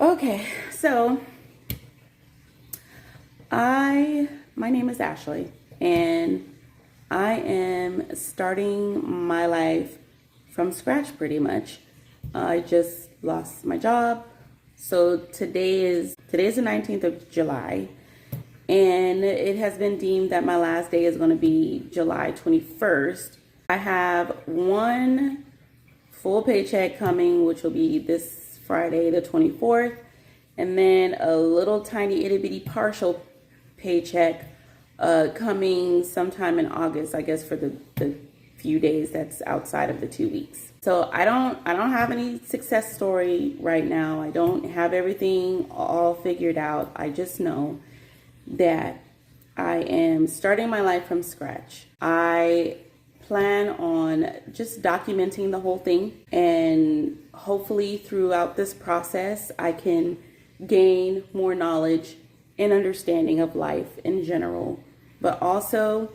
Okay, so my name is Ashley, and I am starting my life from scratch pretty much. I just lost my job. So today is the 19th of July, and it has been deemed that my last day is going to be July 21st. I have one full paycheck coming, which will be this Friday, the 24th, and then a little tiny itty bitty partial paycheck coming sometime in August, I guess, for the few days that's outside of the 2 weeks. So I don't have any success story right now. I don't have everything all figured out. I just know that I am starting my life from scratch. I plan on just documenting the whole thing, and hopefully throughout this process I can gain more knowledge and understanding of life in general, but also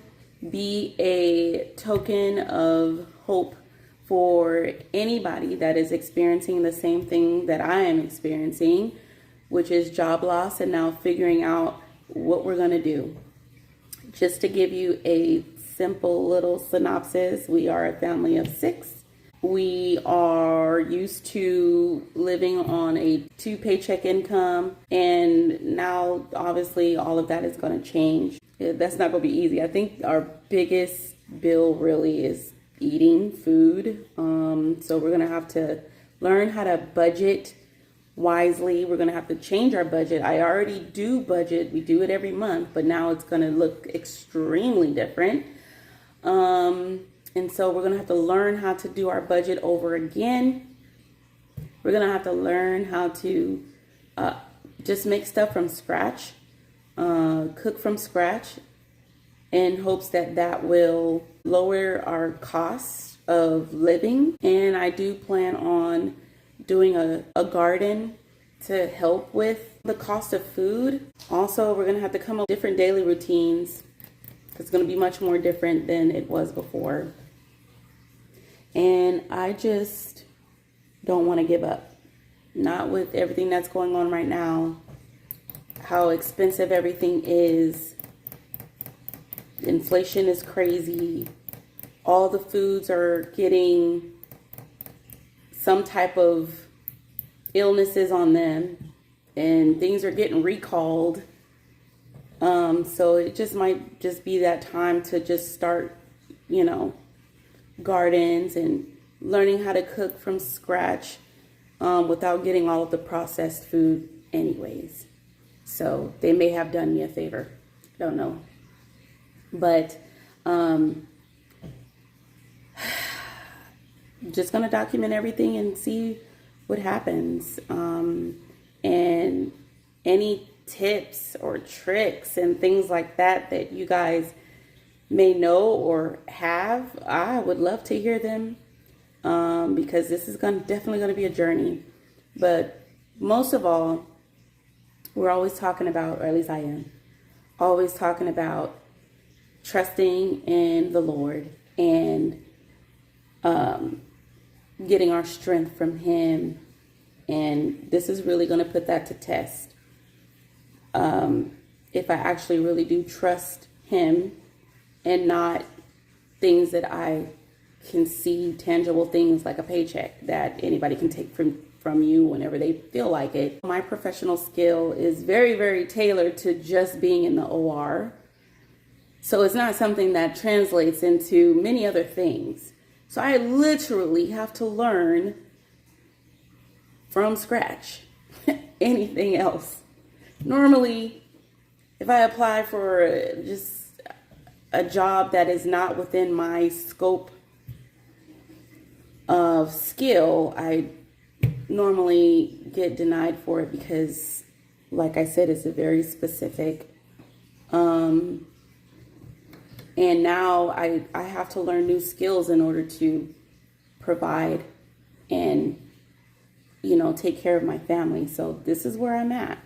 be a token of hope for anybody that is experiencing the same thing that I am experiencing, which is job loss, and now figuring out what we're going to do. Just to give you a simple little synopsis, we are a family of 6. We are used to living on a 2 paycheck income, and now obviously all of that is going to change. That's not going to be easy. I think our biggest bill really is eating food. So we're going to have to learn how to budget wisely. We're going to have to change our budget. I already do budget. We do it every month, but now it's going to look extremely different. And so we're going to have to learn how to do our budget over again. We're going to have to learn how to just make stuff from scratch, cook from scratch, in hopes that that will lower our costs of living. And I do plan on doing a garden to help with the cost of food. Also, we're going to have to come up with different daily routines. It's going to be much more different than it was before. And I just don't want to give up. Not with everything that's going on right now, how expensive everything is. Inflation is crazy. All the foods are getting some type of illnesses on them, and things are getting recalled. So it just might just be that time to just start, gardens and learning how to cook from scratch without getting all of the processed food anyways. So they may have done me a favor. Don't know. But just going to document everything and see what happens. And any tips or tricks and things like that that you guys may know or have, I would love to hear them, because this is definitely going to be a journey. But most of all, we're always talking about, or at least I am, always talking about trusting in the Lord and getting our strength from Him. And this is really going to put that to test. If I actually really do trust Him and not things that I can see, tangible things like a paycheck that anybody can take from you whenever they feel like it. My professional skill is very, very tailored to just being in the OR. So it's not something that translates into many other things. So I literally have to learn from scratch anything else. Normally, if I apply for just a job that is not within my scope of skill, I normally get denied for it because, like I said, it's a very specific. And now I have to learn new skills in order to provide and, take care of my family. So this is where I'm at.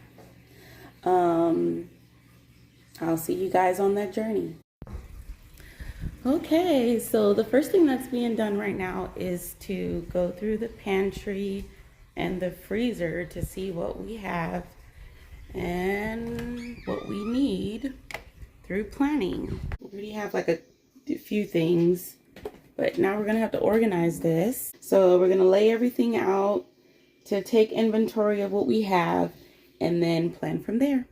I'll see you guys on that journey. Okay, so the first thing that's being done right now is to go through the pantry and the freezer to see what we have and what we need through planning. We already have like a few things, but now we're gonna have to organize this. So we're gonna lay everything out to take inventory of what we have and then plan from there.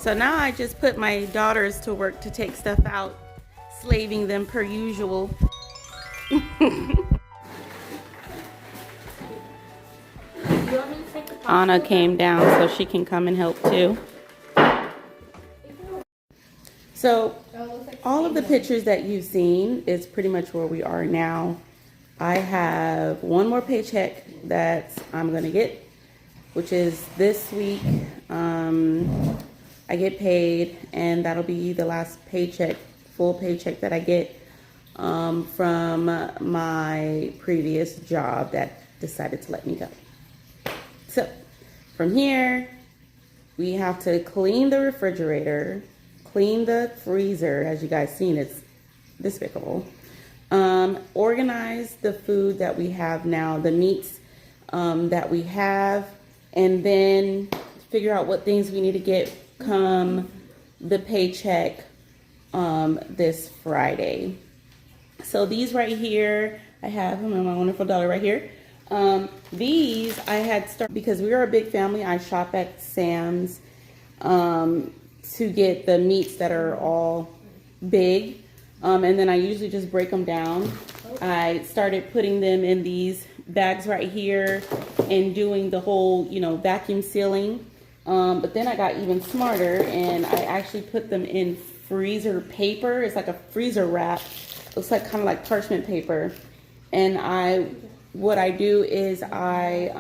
So now I just put my daughters to work to take stuff out, slaving them per usual. Anna came down so she can come and help too. So all of the pictures that you've seen is pretty much where we are now. I have one more paycheck that I'm gonna get, which is this week. I get paid, and that'll be the last paycheck, full paycheck that I get from my previous job that decided to let me go. So from here, we have to clean the refrigerator, clean the freezer. As you guys seen, it's despicable. Organize the food that we have now, the meats that we have, and then figure out what things we need to get come the paycheck this Friday. So these right here, I have them, my wonderful daughter right here. These I had started because we are a big family. I shop at Sam's to get the meats that are all big, and then I usually just break them down. I started putting them in these bags right here and doing the whole, vacuum sealing. But then I got even smarter, and I actually put them in freezer paper. It's like a freezer wrap. Looks like kind of like parchment paper. And what I do is I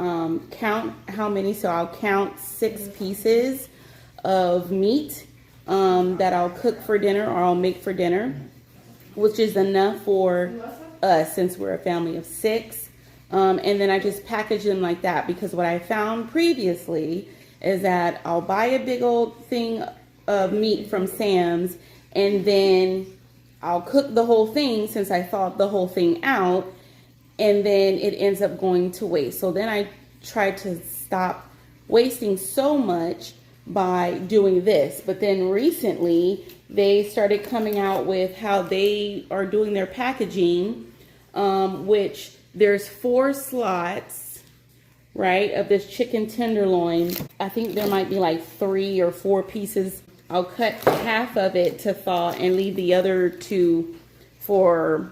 count how many. So I'll count 6 pieces of meat that I'll cook for dinner or I'll make for dinner, which is enough for us since we're a family of 6. And then I just package them like that, because what I found previously is that I'll buy a big old thing of meat from Sam's, and then I'll cook the whole thing since I thawed the whole thing out, and then it ends up going to waste. So then I try to stop wasting so much by doing this. But then recently they started coming out with how they are doing their packaging, which there's 4 slots, right, of this chicken tenderloin. I think there might be like 3 or 4 pieces. I'll cut half of it to thaw and leave the other 2 for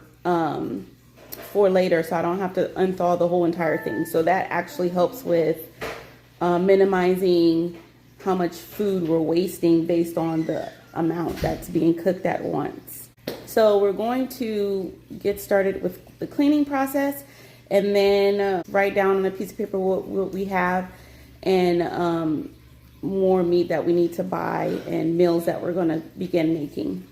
later, so I don't have to unthaw the whole entire thing. So that actually helps with minimizing how much food we're wasting based on the amount that's being cooked at once. So we're going to get started with the cleaning process, and then write down on a piece of paper what we have, and more meat that we need to buy, and meals that we're going to begin making.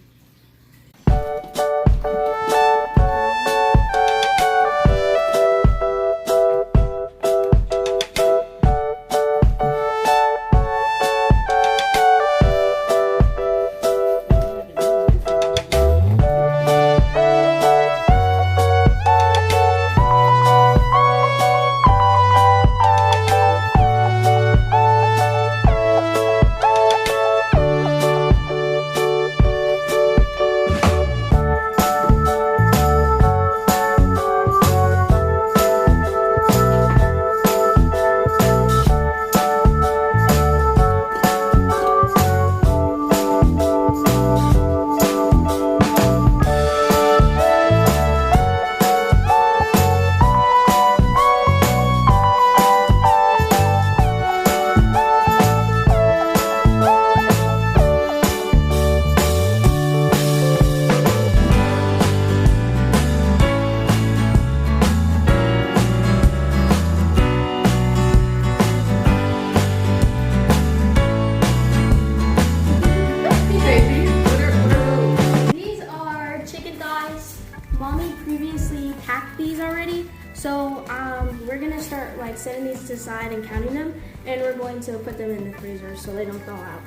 start like setting these to the side and counting them, and we're going to put them in the freezer so they don't thaw out.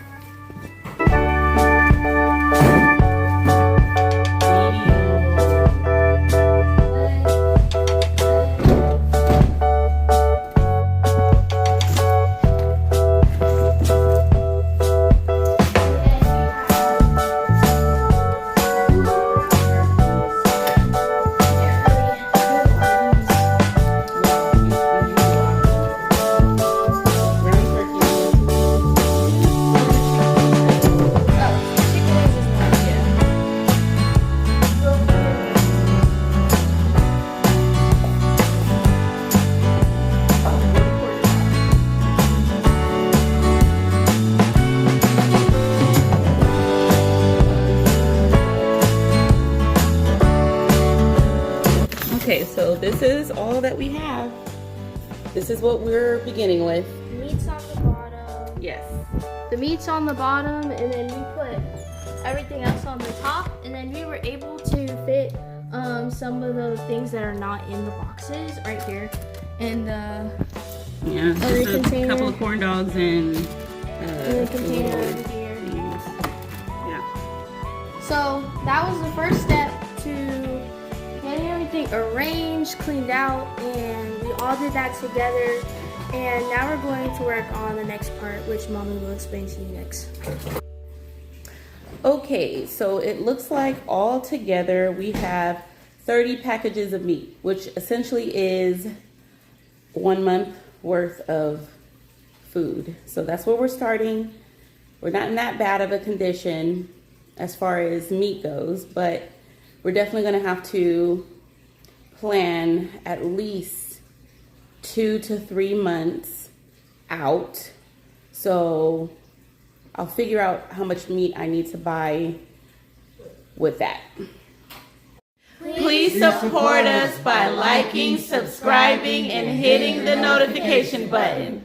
Okay, so this is all that we have. This is what we're beginning with. Meat's on the bottom. Yes. The meat's on the bottom, and then we put everything else on the top, and then we were able to fit some of the things that are not in the boxes right here. And yeah, just a container. couple of corn dogs and the container over here. Yeah. So that was the first step to getting everything arranged, cleaned out, and we all did that together. And now we're going to work on the next part, which Mommy will explain to you next. Okay, so it looks like all together we have 30 packages of meat, which essentially is 1 month worth of food. So that's where we're starting. We're not in that bad of a condition as far as meat goes, but we're definitely going to have to plan at least 2 to 3 months out. So I'll figure out how much meat I need to buy with that. Please support us by liking, subscribing, and hitting the notification button.